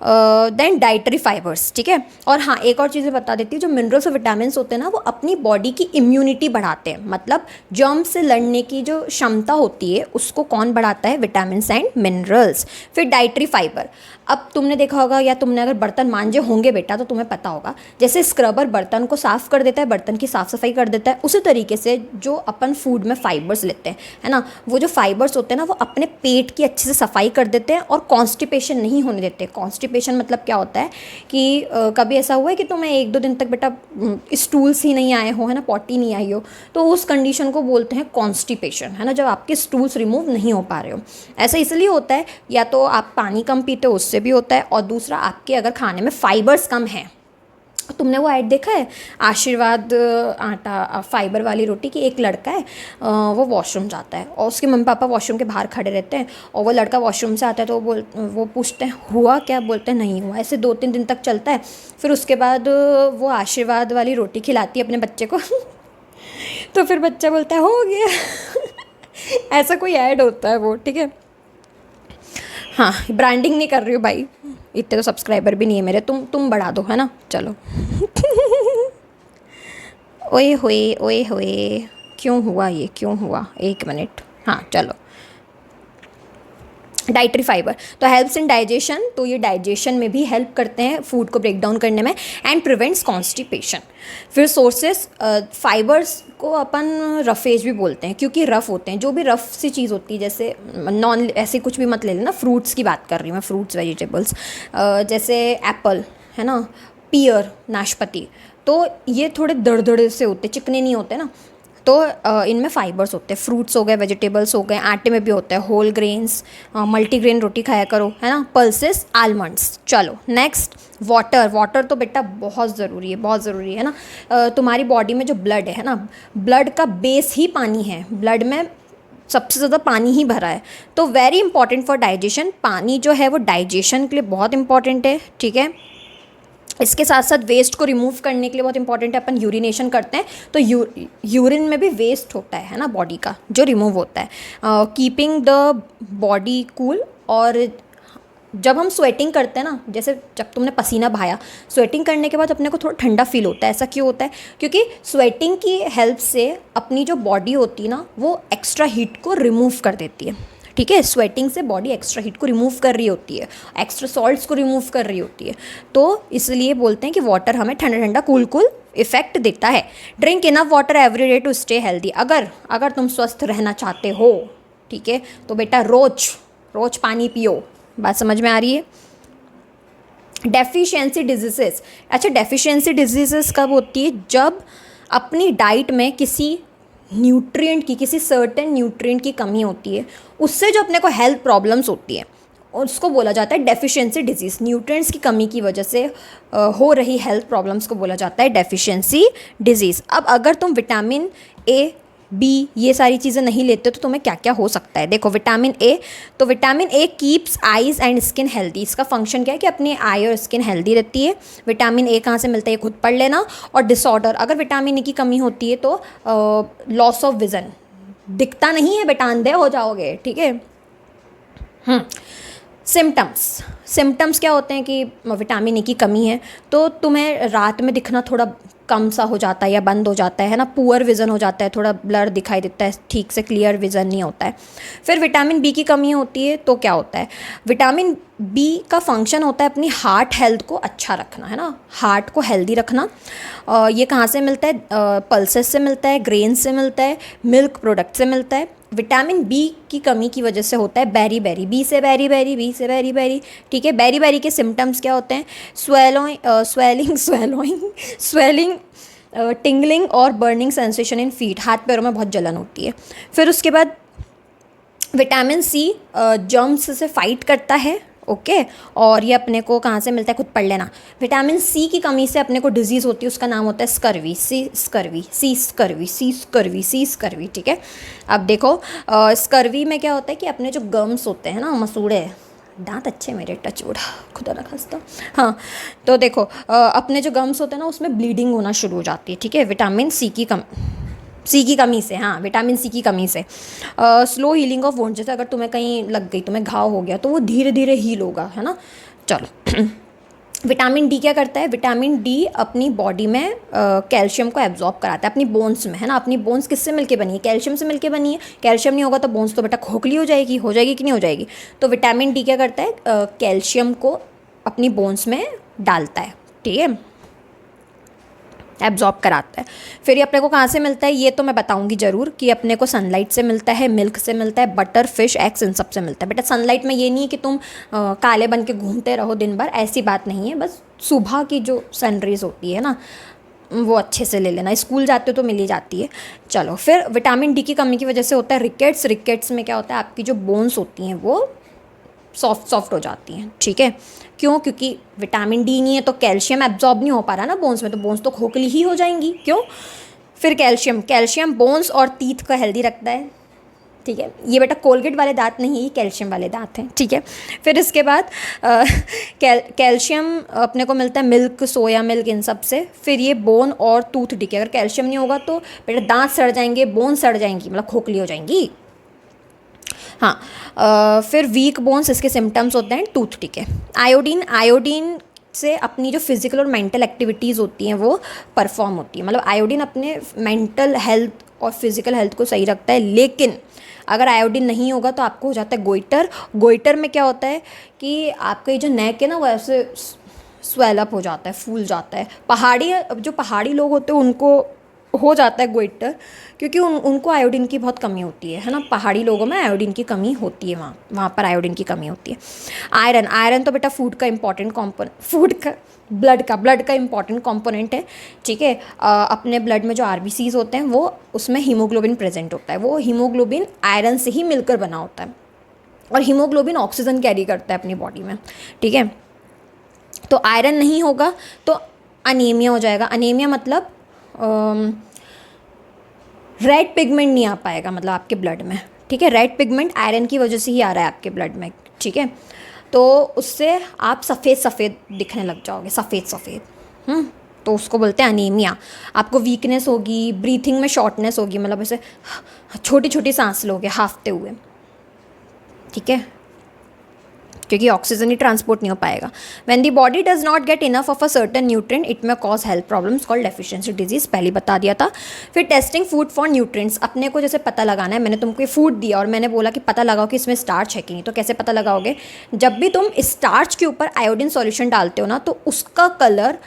देन डाइटरी फाइबर्स, ठीक है। और हाँ, एक और चीज़ें बता देती हूँ, जो मिनरल्स और विटामिन होते हैं ना, वो अपनी बॉडी की इम्यूनिटी बढ़ाते हैं। मतलब जर्म से लड़ने की जो क्षमता होती है उसको कौन बढ़ाता है, विटामिन एंड मिनरल्स। फिर डाइटरी फाइबर, अब तुमने देखा होगा या तुमने अगर बर्तन मांजे होंगे बेटा तो तुम्हें पता होगा, जैसे स्क्रबर बर्तन को साफ़ कर देता है, बर्तन की साफ़ सफाई कर देता है, उसी तरीके से जो अपन फूड में फाइबर्स लेते हैं, है ना, वो जो फाइबर्स होते हैं ना, वो अपने पेट की अच्छे से सफाई कर देते हैं और कॉन्स्टिपेशन नहीं होने देते। कॉन्स्टिपेशन मतलब क्या होता है कि कभी ऐसा हुआ है कि तुम्हें 1-2 दिन तक बेटा स्टूल्स ही नहीं आए हो, है ना, पॉटी नहीं आई हो, तो उस कंडीशन को बोलते हैं कॉन्स्टिपेशन, है ना, जब आपके स्टूल्स रिमूव नहीं हो पा रहे हो। ऐसा इसलिए होता है, या तो आप पानी कम पीते हो उससे भी होता है, और दूसरा आपके अगर खाने में फाइबर्स कम हैं। तुमने वो ऐड देखा है, आशीर्वाद आटा फाइबर वाली रोटी की, एक लड़का है, वो वॉशरूम जाता है और उसके मम्मी पापा वॉशरूम के बाहर खड़े रहते हैं, और वो लड़का वॉशरूम से आता है तो वो पूछते हैं हुआ क्या, बोलते हैं नहीं हुआ। ऐसे 2-3 दिन तक चलता है। फिर उसके बाद वो आशीर्वाद वाली रोटी खिलाती है अपने बच्चे को तो फिर बच्चा बोलता है हो गया ऐसा कोई ऐड होता है वो, ठीक है। हाँ, ब्रांडिंग नहीं कर रही हूँ भाई, इतने तो सब्सक्राइबर भी नहीं है मेरे, तुम बढ़ा दो, है ना, चलो ओए होए क्यों हुआ ये, क्यों हुआ, 1 मिनट, हाँ चलो। डाइटरी फाइबर तो हेल्प्स इन डाइजेशन, तो ये डाइजेशन में भी हेल्प करते हैं फूड को ब्रेक डाउन करने में, एंड प्रिवेंट्स कॉन्स्टिपेशन। फिर सोर्सेस, फाइबर्स को अपन रफेज भी बोलते हैं क्योंकि रफ़ होते हैं। जो भी रफ़ सी चीज़ होती है, जैसे नॉन ऐसे कुछ भी मत ले लेना, फ्रूट्स की बात कर रही हूँ मैं, फ्रूट्स वेजिटेबल्स, जैसे एप्पल, है ना, पियर, नाशपाती, तो ये थोड़े दड़दड़े से होते, चिकने नहीं होते ना, तो इनमें फाइबर्स होते हैं। फ्रूट्स हो गए, वेजिटेबल्स हो गए, आटे में भी होते हैं, होल ग्रेन्स, मल्टीग्रेन रोटी खाया करो, है ना, पल्सेस, आलमंड्स। चलो नेक्स्ट, वाटर तो बेटा बहुत ज़रूरी है, बहुत ज़रूरी है ना। तुम्हारी बॉडी में जो ब्लड है ना, ब्लड का बेस ही पानी है, ब्लड में सबसे ज़्यादा पानी ही भरा है, तो वेरी इंपॉर्टेंट फॉर डाइजेशन। पानी जो है वो डाइजेशन के लिए बहुत इंपॉर्टेंट है, ठीक है। इसके साथ साथ वेस्ट को रिमूव करने के लिए बहुत इंपॉर्टेंट है। अपन यूरिनेशन करते हैं तो यूरिन में भी वेस्ट होता है ना बॉडी का, जो रिमूव होता है। कीपिंग द बॉडी कूल, और जब हम स्वेटिंग करते हैं ना, जैसे जब तुमने पसीना बहाया, स्वेटिंग करने के बाद अपने को थोड़ा ठंडा फील होता है। ऐसा क्यों होता है? क्योंकि स्वेटिंग की हेल्प से अपनी जो बॉडी होती है ना, वो एक्स्ट्रा हीट को रिमूव कर देती है, ठीक है। स्वेटिंग से बॉडी एक्स्ट्रा हीट को रिमूव कर रही होती है, एक्स्ट्रा सॉल्ट्स को रिमूव कर रही होती है, तो इसलिए बोलते हैं कि वाटर हमें ठंडा ठंडा कूल कूल इफेक्ट देता है। Drink enough water every day to stay healthy. अगर तुम स्वस्थ रहना चाहते हो, ठीक है, तो बेटा रोज पानी पियो। बात समझ में आ रही है? डेफिशिएंसी डिजीजेस, अच्छा डेफिशिएंसी डिजीजेस कब होती है? जब अपनी डाइट में किसी न्यूट्रिएंट की, किसी सर्टेन न्यूट्रिएंट की कमी होती है, उससे जो अपने को हेल्थ प्रॉब्लम्स होती है उसको बोला जाता है डेफिशिएंसी डिजीज़। न्यूट्रिएंट्स की कमी की वजह से हो रही हेल्थ प्रॉब्लम्स को बोला जाता है डेफिशिएंसी डिजीज़। अब अगर तुम विटामिन ए, बी ये सारी चीज़ें नहीं लेते तो तुम्हें क्या क्या हो सकता है। देखो विटामिन ए, तो vitamin A keeps eyes and skin healthy. इसका फंक्शन क्या है कि अपनी आई और स्किन हेल्दी रहती है। विटामिन ए कहाँ से मिलता है ये खुद पढ़ लेना। और डिसऑर्डर, अगर विटामिन ए की कमी होती है तो लॉस ऑफ विज़न, दिखता नहीं है बेटा, अंधे हो जाओगे, ठीक है। सिम्टम्स क्या होते हैं कि विटामिन ए की कमी है तो तुम्हें रात में दिखना थोड़ा कम सा हो जाता है या बंद हो जाता है ना, पुअर विज़न हो जाता है, थोड़ा ब्लर दिखाई देता है, ठीक से क्लियर विज़न नहीं होता है। फिर विटामिन बी की कमी होती है तो क्या होता है, विटामिन बी का फंक्शन होता है अपनी हार्ट हेल्थ को अच्छा रखना, है ना, हार्ट को हेल्दी रखना। ये कहाँ से मिलता है, पल्सेस से मिलता है, ग्रेन से मिलता है, मिल्क प्रोडक्ट से मिलता है। विटामिन बी की कमी की वजह से होता है बेरी बेरी, बी से बेरी बेरी, बी से बेरी बेरी, ठीक है। बेरी बेरी के सिम्टम्स क्या होते हैं, स्वेलिंग, टिंगलिंग और बर्निंग सेंसेशन इन फीट, हाथ पैरों में बहुत जलन होती है। फिर उसके बाद विटामिन सी जर्म्स से फाइट करता है, ओके। और ये अपने को कहाँ से मिलता है खुद पढ़ लेना। विटामिन सी की कमी से अपने को डिजीज़ होती है, उसका नाम होता है स्कर्वी, सी स्कर्वी, ठीक है। अब देखो स्कर्वी में क्या होता है कि अपने जो गम्स होते हैं ना, मसूड़े, दांत अच्छे मेरे, टचवुड, खुदा ना खास्ता, हाँ। तो देखो अपने जो गम्स होते हैं ना उसमें ब्लीडिंग होना शुरू हो जाती है, ठीक है, विटामिन सी की कमी से, हाँ, विटामिन सी की कमी से। स्लो हीलिंग ऑफ वुंड, जैसे अगर तुम्हें कहीं लग गई, तुम्हें घाव हो गया तो वो धीरे धीरे हील होगा, है ना। चलो विटामिन डी क्या करता है, विटामिन डी अपनी बॉडी में कैल्शियम को एब्जॉर्ब कराता है अपनी बोन्स में, है ना। अपनी बोन्स किससे मिलके बनी है, कैल्शियम से मिलके बनी है। कैल्शियम नहीं होगा तो बोन्स तो बेटा खोखली हो जाएगी कि नहीं हो जाएगी। तो विटामिन डी क्या करता है, कैल्शियम को अपनी बोन्स में डालता है, ठीक है, एब्जॉर्ब कराता है। फिर ये अपने को कहाँ से मिलता है, ये तो मैं बताऊंगी ज़रूर कि अपने को सनलाइट से मिलता है, मिल्क से मिलता है, बटर, फिश, एग्स, इन सब से मिलता है। बेटा सनलाइट में ये नहीं है कि तुम काले बन के घूमते रहो दिन भर, ऐसी बात नहीं है। बस सुबह की जो सनरेज होती है ना वो अच्छे से ले लेना, स्कूल जाते हो तो मिल ही जाती है। चलो फिर विटामिन डी की कमी की वजह से होता है रिकेट्स में क्या होता है, आपकी जो बोन्स होती हैं वो सॉफ्ट हो जाती हैं, ठीक है। क्यों, क्योंकि विटामिन डी नहीं है तो कैल्शियम एब्जॉर्ब नहीं हो पा रहा ना बोन्स में, तो बोन्स तो खोखली ही हो जाएंगी, क्यों। फिर कैल्शियम बोन्स और टीथ को हेल्दी रखता है, ठीक है। ये बेटा कोलगेट वाले दांत नहीं है, ये कैल्शियम वाले दांत हैं, ठीक है। फिर इसके बाद कैल्शियम अपने को मिलता है मिल्क, सोया मिल्क, इन सब से। फिर ये बोन और टूथ डिके, अगर कैल्शियम नहीं होगा तो बेटा दांत सड़ जाएंगे, बोन सड़ जाएंगी, मतलब खोखली हो जाएंगी, हाँ। फिर वीक बोन्स, इसके सिम्टम्स होते हैं टूथ डिके। आयोडीन से अपनी जो फिजिकल और मेंटल एक्टिविटीज़ होती हैं वो परफॉर्म होती है, मतलब आयोडीन अपने मेंटल हेल्थ और फिजिकल हेल्थ को सही रखता है। लेकिन अगर आयोडीन नहीं होगा तो आपको हो जाता है गोइटर में क्या होता है कि आपका ये जो नेक है ना वो ऐसे स्वेलअप हो जाता है, फूल जाता है। जो पहाड़ी लोग होते हैं उनको हो जाता है गोइटर, क्योंकि उनको आयोडीन की बहुत कमी होती है ना। पहाड़ी लोगों में आयोडीन की कमी होती है, वहाँ पर आयोडीन की कमी होती है। आयरन तो बेटा फूड का इंपॉर्टेंट कॉम्पोनेंट, ब्लड का इंपॉर्टेंट कॉम्पोनेंट है, ठीक है। अपने ब्लड में जो आरबीसीज होते हैं वो उसमें हीमोग्लोबिन प्रेजेंट होता है, वो हीमोग्लोबिन आयरन से ही मिलकर बना होता है। और हीमोग्लोबिन ऑक्सीजन कैरी करता है अपनी बॉडी में, ठीक है। तो आयरन नहीं होगा तो अनीमिया हो जाएगा। अनीमिया मतलब रेड पिगमेंट नहीं आ पाएगा, मतलब आपके ब्लड में, ठीक है। रेड पिगमेंट आयरन की वजह से ही आ रहा है आपके ब्लड में, ठीक है। तो उससे आप सफ़ेद दिखने लग जाओगे, सफ़ेद। तो उसको बोलते हैं अनीमिया। आपको वीकनेस होगी, ब्रीथिंग में शॉर्टनेस होगी, मतलब ऐसे छोटी छोटी सांस लोगे हाफते हुए, ठीक है, क्योंकि ऑक्सीजन ही ट्रांसपोर्ट नहीं हो पाएगा। When the body does not get enough of a certain nutrient it में cause health problems called deficiency disease, पहले बता दिया था। फिर टेस्टिंग फूड फॉर न्यूट्रिएंट्स, अपने को जैसे पता लगाना है, मैंने तुमको ये फूड दिया और मैंने बोला कि पता लगाओ कि इसमें स्टार्च है कि नहीं, तो कैसे पता लगाओगे, जब भी तुम स्टार्च के ऊपर आयोडीन सॉल्यूशन डालते हो ना तो उसका कलर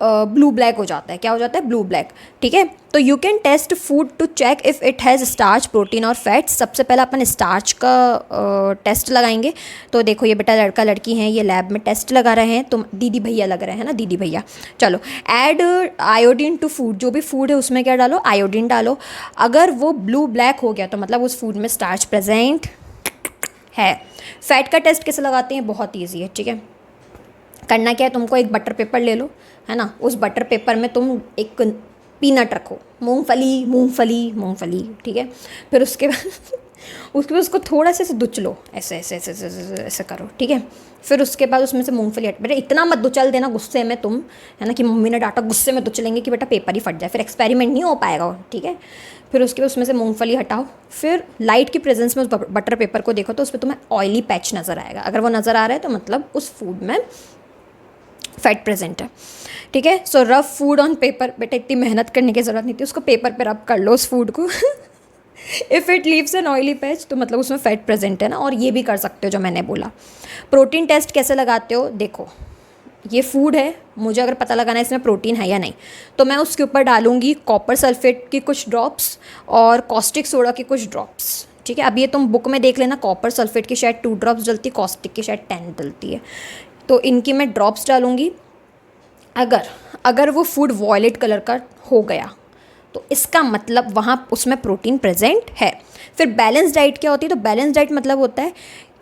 ब्लू ब्लैक हो जाता है। क्या हो जाता है? Blue black. ठीक है, तो you can test food to check if it has starch, protein और फैट्स। सबसे पहले अपन स्टार्च का टेस्ट लगाएंगे। तो देखो ये बेटा लड़का लड़की हैं, ये लैब में टेस्ट लगा रहे हैं, तुम दीदी भैया लग रहे हैं ना, दीदी भैया। चलो, ऐड आयोडीन टू फूड। जो भी फूड है उसमें क्या डालो? आयोडीन डालो। अगर वो ब्लू ब्लैक हो गया तो मतलब उस फूड में स्टार्च प्रेजेंट है। फैट का टेस्ट कैसे लगाते हैं? बहुत ईजी है। ठीक है, करना क्या है, तुमको एक बटर पेपर ले लो, है ना, उस बटर पेपर में तुम एक पीनट रखो, मूंगफली मूंगफली मूंगफली। ठीक है, फिर उसके बाद उसको थोड़ा सा दुच लो, ऐसे ऐसे ऐसे ऐसे ऐसे ऐसे करो। ठीक है, फिर उसके बाद उसमें से मूंगफली हट, बेटा इतना मत दुचल देना गुस्से में तुम, है ना, कि मम्मी ने डांटा, गुस्से में दुचलेंगे कि बेटा पेपर ही फट जाए, फिर एक्सपेरिमेंट नहीं हो पाएगा। ठीक है, फिर उसके बाद उसमें से मूंगफली हटाओ, फिर लाइट की प्रेजेंस में उस बटर पेपर को देखो तो उस पर तुम्हें ऑयली पैच नज़र आएगा। अगर वो नज़र आ रहा है तो मतलब उस फूड में फैट प्रेजेंट है। ठीक है, सो रब फूड ऑन पेपर। बेटा इतनी मेहनत करने की ज़रूरत नहीं थी, उसको पेपर पे रब कर लो उस फूड को। If it leaves an oily patch तो मतलब उसमें फैट प्रेजेंट है ना। और ये भी कर सकते हो जो मैंने बोला। प्रोटीन टेस्ट कैसे लगाते हो? देखो ये फूड है, मुझे अगर पता लगाना है इसमें प्रोटीन है या नहीं, तो मैं उसके ऊपर डालूंगी कॉपर सल्फेट की कुछ ड्रॉप्स और कॉस्टिक सोडा की कुछ ड्रॉप्स। ठीक है, अब ये तुम बुक में देख लेना, कॉपर सल्फेट की शायद 2 ड्रॉप्स डलती, कॉस्टिक की शायद 10 डलती है। तो इनकी मैं ड्रॉप्स डालूंगी। अगर वो फूड वॉयलेट कलर का हो गया तो इसका मतलब वहाँ उसमें प्रोटीन प्रेजेंट है। फिर बैलेंस डाइट क्या होती है? तो बैलेंस डाइट मतलब होता है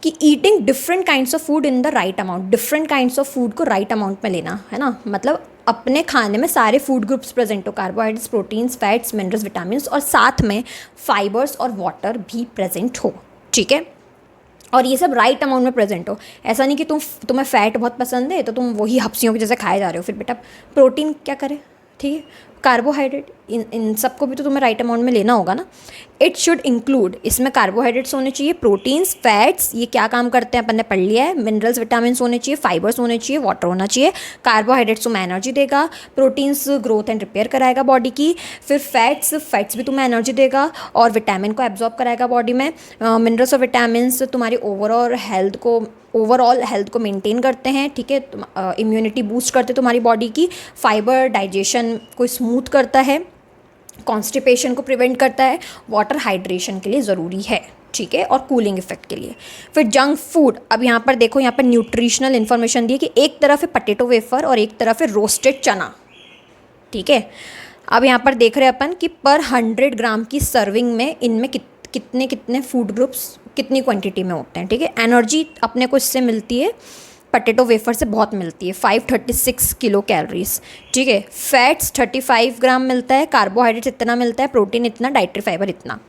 कि eating different kinds of food in the right amount. Different kinds of food को राइट अमाउंट में लेना, है ना, मतलब अपने खाने में सारे फूड ग्रुप्स प्रेजेंट हो, carbohydrates, proteins, fats, minerals, vitamin और साथ में फाइबर्स और वाटर भी प्रेजेंट हो। ठीक है, और ये सब राइट अमाउंट में प्रेजेंट हो। ऐसा नहीं कि तुम्हें फ़ैट बहुत पसंद है तो तुम वही हफ्सियों के जैसे खाए जा रहे हो, फिर बेटा प्रोटीन क्या करे? ठीक है, कार्बोहाइड्रेट, इन सबको भी तो तुम्हें राइट अमाउंट में लेना होगा ना। इट शुड इंक्लूड, इसमें कार्बोहाइड्रेट्स होने चाहिए, प्रोटीन्स, फैट्स, ये क्या काम करते हैं अपन ने पढ़ लिया है, मिनरल्स, विटामिन होने चाहिए, फाइबर्स होने चाहिए, वाटर होना चाहिए। कार्बोहाइड्रेट्स तुम्हें एनर्जी देगा, प्रोटीन्स ग्रोथ एंड रिपेयर कराएगा बॉडी की, फिर फैट्स भी तुम्हें एनर्जी देगा और विटामिन को एब्जॉर्ब कराएगा बॉडी में। मिनरल्स और विटामिन तुम्हारी ओवरऑल हेल्थ को मेंटेन करते हैं। ठीक है, इम्यूनिटी बूस्ट करते तुम्हारी बॉडी की। फाइबर डाइजेशन को स्मूथ करता है, कॉन्स्टिपेशन को प्रिवेंट करता है, वाटर हाइड्रेशन के लिए ज़रूरी है। ठीक है, और कूलिंग इफेक्ट के लिए। फिर जंक फूड, अब यहाँ पर देखो, यहाँ पर न्यूट्रिशनल इन्फॉर्मेशन दी है कि एक तरफ है पटेटो वेफर और एक तरफ है रोस्टेड चना। ठीक है, अब यहाँ पर देख रहे हैं अपन कि पर 100 ग्राम की सर्विंग में इनमें कितने कितने फूड ग्रुप्स कितनी क्वांटिटी में होते हैं। ठीक है, एनर्जी अपने को इससे मिलती है, पटेटो वेफर से बहुत मिलती है, 536 किलो कैलोरीज। ठीक है, फैट्स 35 ग्राम मिलता है, कार्बोहाइड्रेट्स इतना मिलता है, प्रोटीन इतना, डाइटरी फाइबर इतना।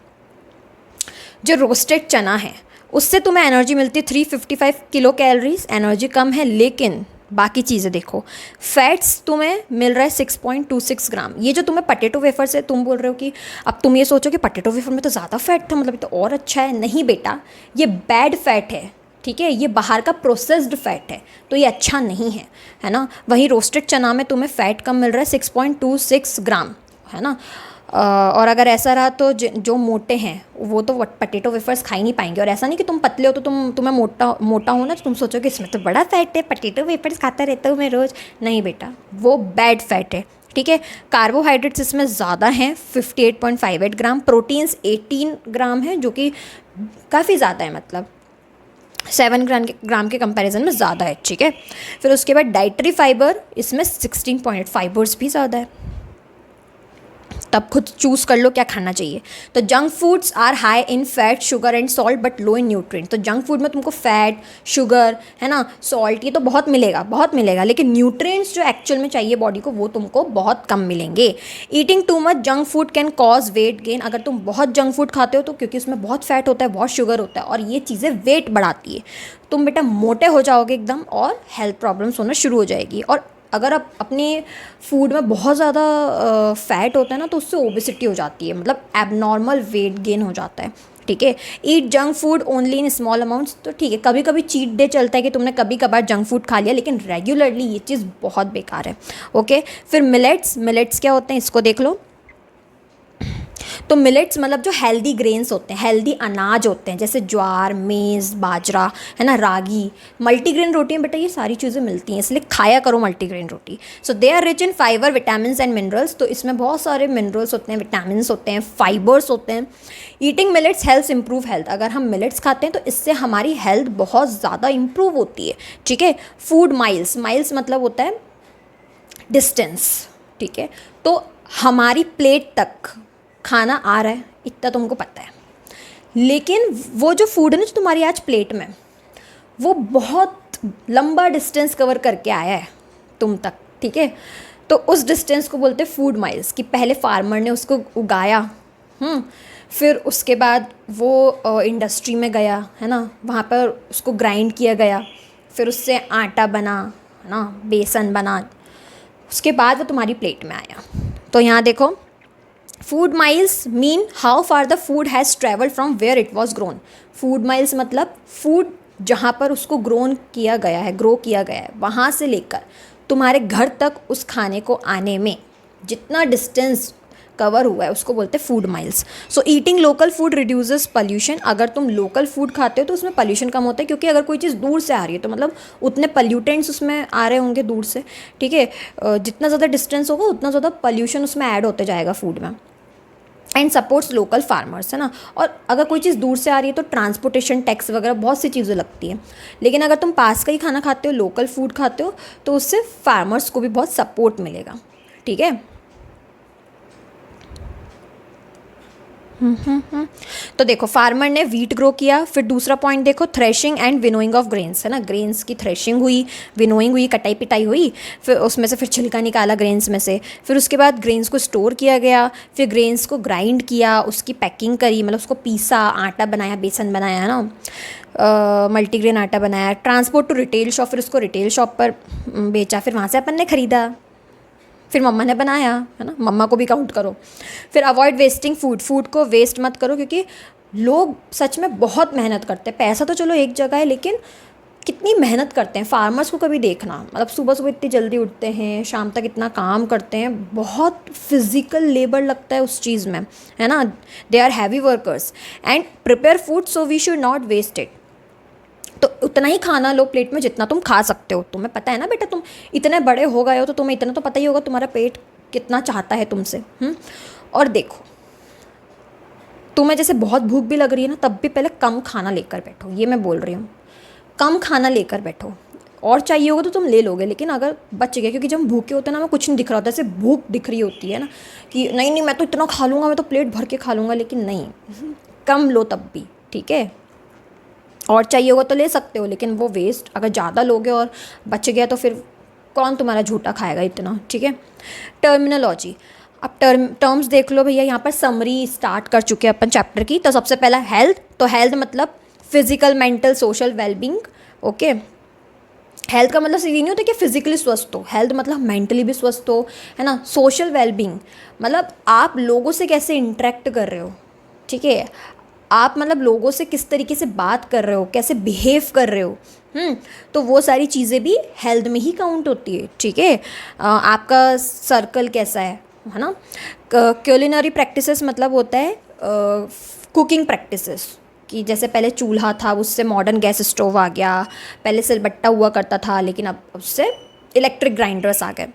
जो रोस्टेड चना है उससे तुम्हें एनर्जी मिलती है 355 किलो कैलोरीज, एनर्जी कम है, लेकिन बाकी चीज़ें देखो, फैट्स तुम्हें मिल रहा है 6.26 ग्राम। ये जो तुम्हें पटेटो वेफर से तुम बोल रहे हो कि अब तुम ये सोचो कि पटेटो वेफर में तो ज़्यादा फैट था, मतलब ये तो और अच्छा है। नहीं बेटा, ये बैड फैट है। ठीक है, ये बाहर का प्रोसेस्ड फैट है, तो ये अच्छा नहीं है, है ना। वहीं रोस्टेड चना में तुम्हें फ़ैट कम मिल रहा है 6.26 ग्राम, है ना। और अगर ऐसा रहा तो जो मोटे हैं वो तो पटेटो वेफर्स खा ही नहीं पाएंगे। और ऐसा नहीं कि तुम पतले हो तो तुम्हें मोटा हो ना तो तुम सोचो कि इसमें तो बड़ा फैट है, पटेटो वेफर्स खाता रहता हूँ मैं रोज़। नहीं बेटा, वो बैड फैट है। ठीक है, कार्बोहाइड्रेट्स इसमें ज़्यादा हैं, 58.58 ग्राम, प्रोटीन्स 18 ग्राम है, जो कि काफ़ी ज़्यादा है, मतलब 7 ग्राम के कंपैरिजन में ज़्यादा है। ठीक है, फिर उसके बाद डाइटरी फाइबर इसमें 16 पॉइंट, फाइबर्स भी ज़्यादा है। तब खुद चूज़ कर लो क्या खाना चाहिए। तो junk foods are high in fat, sugar and salt but low in nutrient. तो जंक फूड में तुमको फैट, शुगर, है ना, सॉल्ट, ये तो बहुत मिलेगा, लेकिन न्यूट्रिएंट्स जो एक्चुअल में चाहिए बॉडी को वो तुमको बहुत कम मिलेंगे। Eating too much junk food can cause weight gain. अगर तुम बहुत जंक फूड खाते हो तो क्योंकि उसमें बहुत फैट होता है, बहुत शुगर होता है और ये चीज़ें वेट बढ़ाती है, तुम बेटा मोटे हो जाओगे एकदम और हेल्थ प्रॉब्लम्स होना शुरू हो जाएगी। और अगर आप अपने फूड में बहुत ज़्यादा फैट होता है ना तो उससे ओबेसिटी हो जाती है, मतलब एबनॉर्मल वेट गेन हो जाता है। ठीक है, ईट junk food only in small amounts. तो ठीक है, कभी कभी चीट डे चलता है कि तुमने कभी कभार जंक फूड खा लिया, लेकिन रेगुलरली ये चीज़ बहुत बेकार है। ओके, फिर मिलेट्स क्या होते हैं इसको देख लो। तो मिलेट्स मतलब जो हेल्दी ग्रेन्स होते हैं, हेल्दी अनाज होते हैं, जैसे ज्वार, मेज़, बाजरा, है ना, रागी। मल्टीग्रेन रोटी में बेटा ये सारी चीज़ें मिलती हैं, इसलिए खाया करो मल्टीग्रेन रोटी। So they are rich in fibre, vitamin and minerals. तो इसमें बहुत सारे मिनरल्स होते हैं, विटामिन होते हैं, फाइबर्स होते हैं। Eating millets helps improve health. अगर हम मिलेट्स खाते हैं तो इससे हमारी हेल्थ बहुत ज़्यादा इंप्रूव होती है, ठीक है। फूड माइल्स, माइल्स मतलब होता है डिस्टेंस, ठीक है। तो हमारी प्लेट तक खाना आ रहा है इतना तुमको पता है, लेकिन वो जो फूड है ना जो तुम्हारी आज प्लेट में, वो बहुत लंबा डिस्टेंस कवर करके आया है तुम तक, ठीक है। तो उस डिस्टेंस को बोलते हैं फूड माइल्स, कि पहले फार्मर ने उसको उगाया, फिर उसके बाद वो इंडस्ट्री में गया, है ना, वहाँ पर उसको ग्राइंड किया गया, फिर उससे आटा बना, है ना, बेसन बना, उसके बाद वो तुम्हारी प्लेट में आया। तो यहाँ देखो, food miles mean how far the food has travelled from where it was grown. Food miles मतलब फूड जहाँ पर उसको ग्रोन किया गया है, ग्रो किया गया है, वहाँ से लेकर तुम्हारे घर तक उस खाने को आने में जितना डिस्टेंस कवर हुआ है उसको बोलते हैं food miles. So eating local food reduces pollution. अगर तुम लोकल फूड खाते हो तो उसमें पॉल्यूशन कम होता है, क्योंकि अगर कोई चीज़ दूर से आ रही है तो मतलब उतने पॉल्यूटेंट्स उसमें आ रहे होंगे दूर से, ठीक है। जितना ज़्यादा डिस्टेंस होगा उतना ज़्यादा पॉल्यूशन उसमें ऐड होते जाएगा फूड में। एंड सपोर्ट्स लोकल फार्मर्स, है ना। और अगर कोई चीज़ दूर से आ रही है तो ट्रांसपोर्टेशन टैक्स वगैरह बहुत सी चीज़ें लगती हैं, लेकिन अगर तुम पास का ही खाना खाते हो, लोकल फूड खाते हो, तो उससे फार्मर्स को भी बहुत सपोर्ट मिलेगा, ठीक है। तो देखो, फार्मर ने वीट ग्रो किया। फिर दूसरा पॉइंट देखो, threshing and winnowing of grains, है ना। ग्रेन्स की थ्रेशिंग हुई, विनोइंग हुई, कटाई पिटाई हुई, फिर उसमें से फिर छिलका निकाला ग्रेन्स में से, फिर उसके बाद ग्रेन्स को स्टोर किया गया, फिर ग्रेन्स को ग्राइंड किया, उसकी पैकिंग करी, मतलब उसको पीसा, आटा बनाया, बेसन बनाया, है ना, मल्टीग्रेन आटा बनाया, ट्रांसपोर्ट टू रिटेल शॉप, फिर उसको रिटेल शॉप पर बेचा, फिर वहाँ से अपन ने ख़रीदा, फिर मम्मा ने बनाया, है ना, मम्मा को भी काउंट करो। फिर अवॉइड वेस्टिंग फूड, फूड को वेस्ट मत करो, क्योंकि लोग सच में बहुत मेहनत करते हैं। पैसा तो चलो एक जगह है, लेकिन कितनी मेहनत करते हैं फार्मर्स को कभी देखना, मतलब सुबह सुबह इतनी जल्दी उठते हैं, शाम तक इतना काम करते हैं, बहुत फिजिकल लेबर लगता है उस चीज़ में, है ना। They are heavy workers and prepare food, so we should not waste it. तो उतना ही खाना लो प्लेट में जितना तुम खा सकते हो। तुम्हें पता है ना बेटा, तुम इतने बड़े हो गए हो तो तुम्हें इतना तो पता ही होगा तुम्हारा पेट कितना चाहता है तुमसे। और देखो, तुम्हें जैसे बहुत भूख भी लग रही है ना, तब भी पहले कम खाना लेकर बैठो, ये मैं बोल रही हूँ, कम खाना लेकर बैठो। और चाहिए होगा तो तुम ले लोगे, लेकिन अगर बच गया, क्योंकि जब हम भूखे होते हैं ना, हमें कुछ नहीं दिख रहा होता, जैसे भूख दिख रही होती है ना, कि नहीं नहीं मैं तो इतना खा लूँगा, मैं तो प्लेट भर के खा लूँगा, लेकिन नहीं, कम लो तब भी, ठीक है। और चाहिए होगा तो ले सकते हो, लेकिन वो वेस्ट अगर ज़्यादा लोगे और बच गया तो फिर कौन तुम्हारा झूठा खाएगा इतना, ठीक है। टर्मिनोलॉजी, अब टर्म्स देख लो भैया। यहाँ पर समरी स्टार्ट कर चुके हैं अपन चैप्टर की। तो सबसे पहला हेल्थ, तो हेल्थ मतलब physical, mental, social wellbeing, okay. Health का मतलब ये नहीं होता कि फिजिकली स्वस्थ हो, हेल्थ मतलब मेंटली भी स्वस्थ हो, है ना। सोशल वेलबींग मतलब आप लोगों से कैसे इंटरेक्ट कर रहे हो, ठीक है। आप मतलब लोगों से किस तरीके से बात कर रहे हो, कैसे बिहेव कर रहे हो, तो वो सारी चीज़ें भी हेल्थ में ही काउंट होती है, ठीक है। आपका सर्कल कैसा है ना। क्यूलिनरी प्रैक्टिसेस मतलब होता है कुकिंग प्रैक्टिसेस, कि जैसे पहले चूल्हा था, उससे मॉडर्न गैस स्टोव आ गया, पहले सिलबट्टा हुआ करता था, लेकिन अब उससे इलेक्ट्रिक ग्राइंडर्स आ गए।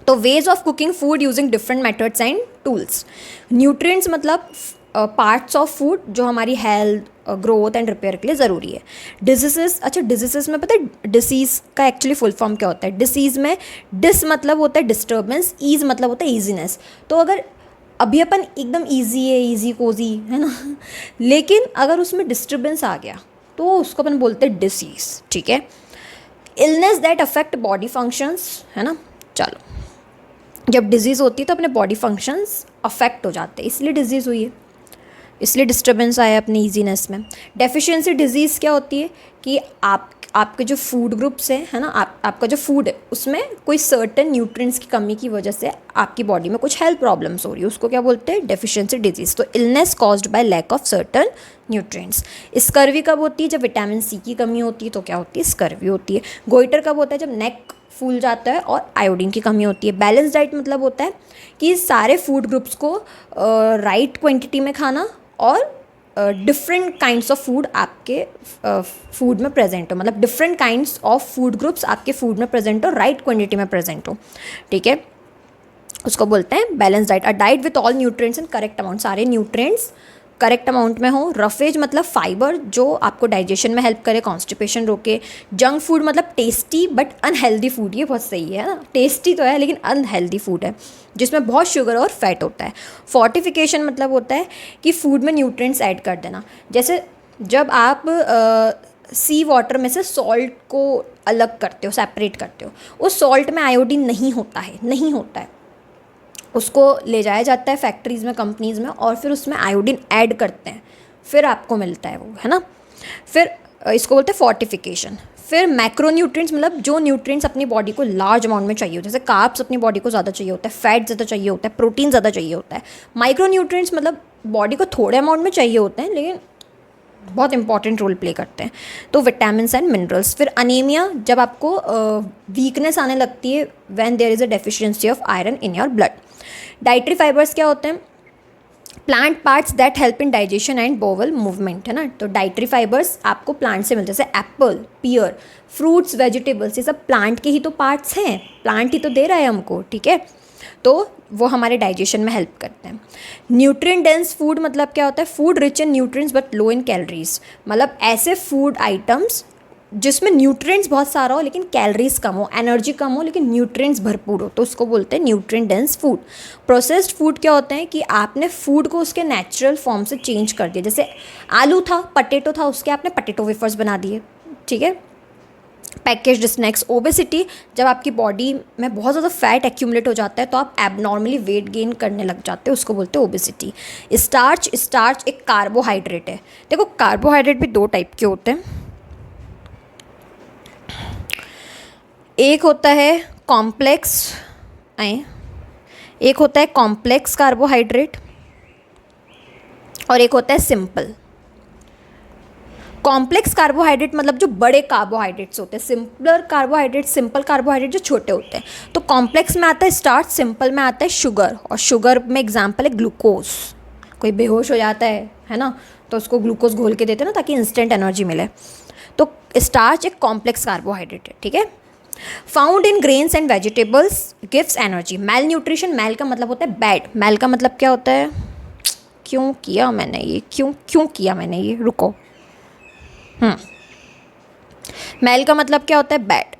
तो ways of cooking food using different methods and tools. Nutrients मतलब पार्ट्स ऑफ फूड जो हमारी हेल्थ, ग्रोथ एंड रिपेयर के लिए ज़रूरी है। डिजीज़ेस, अच्छा डिजीज़ेस में पता है डिसीज़ का एक्चुअली फुल फॉर्म क्या होता है। डिसीज़ में डिस मतलब होता है डिस्टर्बेंस, ईज मतलब होता है ईजीनेस। तो अगर अभी अपन एकदम ईजी है, ईजी कोजी, है ना, लेकिन अगर उसमें डिस्टर्बेंस आ गया तो उसको अपन बोलते हैं डिसीज़, ठीक है। Illness that affect body functions, है ना। चलो, जब डिजीज़ होती है तो अपने बॉडी फंक्शंस अफेक्ट हो जाते हैं, इसलिए डिजीज़ हुई है, इसलिए डिस्टर्बेंस आया अपनी ईजीनेस में। डेफिशिएंसी डिजीज़ क्या होती है कि आपके जो फूड ग्रुप्स हैं, है ना, आपका जो फूड है उसमें कोई सर्टेन न्यूट्रिएंट्स की कमी की वजह से आपकी बॉडी में कुछ हेल्थ प्रॉब्लम्स हो रही है, उसको क्या बोलते हैं, डेफिशिएंसी डिजीज़। तो illness caused by lack of certain nutrients. Scurvy कब होती है, जब विटामिन सी की कमी होती है, तो क्या होती है, स्कर्वी होती है। गोइटर कब होता है, जब नेक फूल जाता है और आयोडीन की कमी होती है। बैलेंस डाइट मतलब होता है कि सारे फूड ग्रुप्स को राइट क्वांटिटी में खाना और डिफरेंट काइंड्स ऑफ फूड आपके फूड में प्रेजेंट हो, मतलब different kinds of food groups आपके फूड में प्रेजेंट हो, राइट क्वांटिटी में प्रेजेंट हो, ठीक है, उसको बोलते हैं balance diet. A diet with all nutrients in correct amount, सारे न्यूट्रिएंट्स करेक्ट अमाउंट में हो। रफेज मतलब फाइबर जो आपको डाइजेशन में हेल्प करे, कॉन्स्टिपेशन रोके। जंक फूड मतलब टेस्टी बट अनहेल्दी फूड, ये बहुत सही है ना, टेस्टी तो है लेकिन अनहेल्दी फूड है जिसमें बहुत शुगर और फैट होता है। फोर्टिफिकेशन मतलब होता है कि फूड में न्यूट्रिएंट्स ऐड कर देना, जैसे जब आप सी वाटर में से सॉल्ट को अलग करते हो, सेपरेट करते हो, उस सॉल्ट में आयोडीन नहीं होता है, उसको ले जाया जाता है फैक्ट्रीज़ में, कंपनीज़ में, और फिर उसमें आयोडीन ऐड करते हैं, फिर आपको मिलता है वो, है ना। फिर इसको बोलते हैं फोर्टिफिकेशन। फिर मैक्रोन्यूट्रिएंट्स मतलब जो न्यूट्रिएंट्स अपनी बॉडी को लार्ज अमाउंट में चाहिए होते हैं, जैसे कार्ब्स अपनी बॉडी को ज़्यादा चाहिए होता है, फैट ज़्यादा चाहिए होता है, प्रोटीन ज़्यादा चाहिए होता है। माइक्रोन्यूट्रिएंट्स मतलब बॉडी को थोड़े अमाउंट में चाहिए होते हैं लेकिन बहुत इंपॉर्टेंट रोल प्ले करते हैं, तो विटामिन्स एंड मिनरल्स। फिर अनीमिया जब आपको वीकनेस आने लगती है when there is a deficiency of iron in your blood. Dietary fibres क्या होते हैं? Plant parts that help in digestion and bowel movement, है ना। तो डाइटरी फाइबर्स आपको प्लांट से मिलते हैं, जैसे एप्पल, पियर, फ्रूट्स, वेजिटेबल्स, ये सब प्लांट के ही तो पार्ट्स हैं, प्लांट ही तो दे रहा है हमको, ठीक है, तो वो हमारे डाइजेशन में हेल्प करते हैं। न्यूट्रिएंट डेंस फूड मतलब क्या होता है? Food rich in nutrients but low in calories, मतलब ऐसे फूड आइटम्स जिसमें न्यूट्रिएंट्स बहुत सारा हो लेकिन कैलोरीज कम हो, एनर्जी कम हो लेकिन न्यूट्रिएंट्स भरपूर हो, तो उसको बोलते हैं nutrient dense food. Processed food क्या होते हैं कि आपने फूड को उसके नेचुरल फॉर्म से चेंज कर दिया, जैसे आलू था, पटेटो था, उसके आपने पटेटो वेफर्स बना दिए, ठीक है। Packaged snacks. ओबेसिटी जब आपकी बॉडी में बहुत ज़्यादा फैट एक्यूमुलेट हो जाता है तो आप एबनॉर्मली वेट गेन करने लग जाते हैं, उसको बोलते हैं ओबेसिटी। स्टार्च एक कार्बोहाइड्रेट है। देखो कार्बोहाइड्रेट भी दो टाइप के होते हैं, एक होता है कॉम्प्लेक्स कार्बोहाइड्रेट और एक होता है सिंपल। कॉम्प्लेक्स कार्बोहाइड्रेट मतलब जो बड़े कार्बोहाइड्रेट्स होते हैं, सिंपल कार्बोहाइड्रेट जो छोटे होते हैं। तो कॉम्प्लेक्स में आता है स्टार्च, सिंपल में आता है शुगर, और शुगर में एग्जांपल है ग्लूकोज। कोई बेहोश हो जाता है ना, तो उसको ग्लूकोज घोल के देते हैं ना ताकि इंस्टेंट एनर्जी मिले। तो स्टार्च एक कॉम्प्लेक्स कार्बोहाइड्रेट है, ठीक है। Found in grains and vegetables gives energy. Malnutrition, mal का मतलब होता है बैड, मैल का मतलब क्या होता है? क्यों किया मैंने ये रुको। मैल का मतलब क्या होता है? बैड।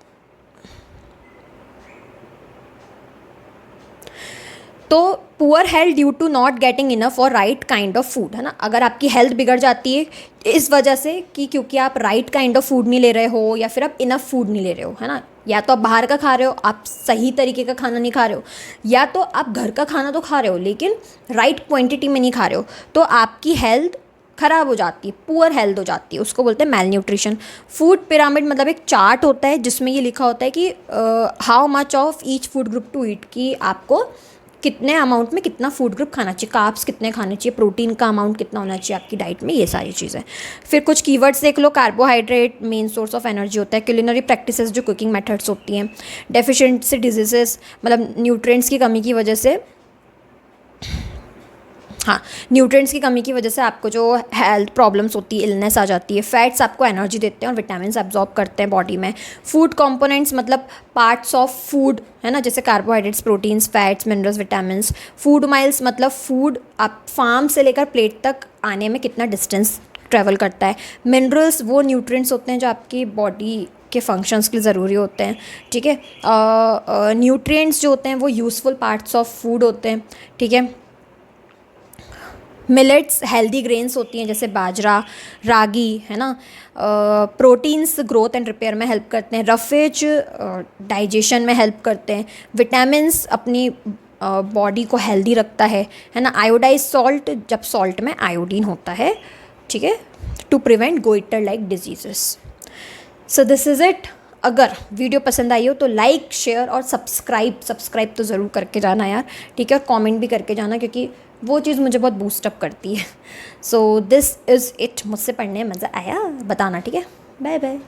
तो poor health due to not getting enough और राइट काइंड ऑफ फूड, है ना। अगर आपकी हेल्थ बिगड़ जाती है इस वजह से कि क्योंकि आप राइट काइंड ऑफ फूड नहीं ले रहे हो, या फिर आप इनफ फूड नहीं ले रहे हो, है ना। या तो आप बाहर का खा रहे हो, आप सही तरीके का खाना नहीं खा रहे हो, या तो आप घर का खाना तो खा रहे हो लेकिन राइट क्वांटिटी में नहीं खा रहे हो, तो आपकी हेल्थ ख़राब हो जाती है, पुअर हेल्थ हो जाती है, उसको बोलते हैं मैल न्यूट्रिशन। फूड पिरामिड मतलब एक चार्ट होता है जिसमें ये लिखा होता है कि how much of each food group to eat, कि आपको कितने अमाउंट में कितना फूड ग्रुप खाना चाहिए, कार्ब्स कितने खाने चाहिए, प्रोटीन का अमाउंट कितना होना चाहिए आपकी डाइट में, ये सारी चीज़ें। फिर कुछ कीवर्ड्स देख लो। Carbohydrate main source of energy होता है। क्यूलिनरी प्रैक्टिसेस जो कुकिंग मेथड्स होती हैं। डेफिशिएंसी डिजीजेस मतलब न्यूट्रिएंट्स की कमी की वजह से, न्यूट्रिएंट्स की कमी की वजह से आपको जो हेल्थ प्रॉब्लम्स होती है, इलनेस आ जाती है। फैट्स आपको एनर्जी देते हैं और विटामिन्स एब्जॉर्ब करते हैं बॉडी में। फूड कंपोनेंट्स मतलब पार्ट्स ऑफ फूड, है ना, जैसे carbohydrates, proteins, fats, minerals, vitamins. Food miles मतलब फूड आप फार्म से लेकर प्लेट तक आने में कितना डिस्टेंस ट्रेवल करता है। मिनरल्स वो न्यूट्रिएंट्स होते हैं जो आपकी बॉडी के फंक्शंस के लिए ज़रूरी होते हैं, ठीक है। न्यूट्रिएंट्स जो होते हैं वो यूज़फुल पार्ट्स ऑफ फूड होते हैं, ठीक है। मिलेट्स हेल्दी ग्रेन्स होती हैं जैसे बाजरा, रागी, है ना। प्रोटीन्स ग्रोथ एंड रिपेयर में हेल्प करते हैं। रफेज डाइजेशन में हेल्प करते हैं। विटामिन्स अपनी बॉडी को हेल्दी रखता है ना। आयोडाइज सॉल्ट जब सॉल्ट में आयोडीन होता है, ठीक है, to prevent goitre like diseases. So this is it. अगर वीडियो पसंद आई हो तो लाइक, शेयर और सब्सक्राइब तो ज़रूर करके जाना यार, ठीक है, और कमेंट भी करके जाना क्योंकि वो चीज़ मुझे बहुत बूस्टअप करती है। So this is it. मुझसे पढ़ने में मज़ा आया बताना, ठीक है। Bye bye.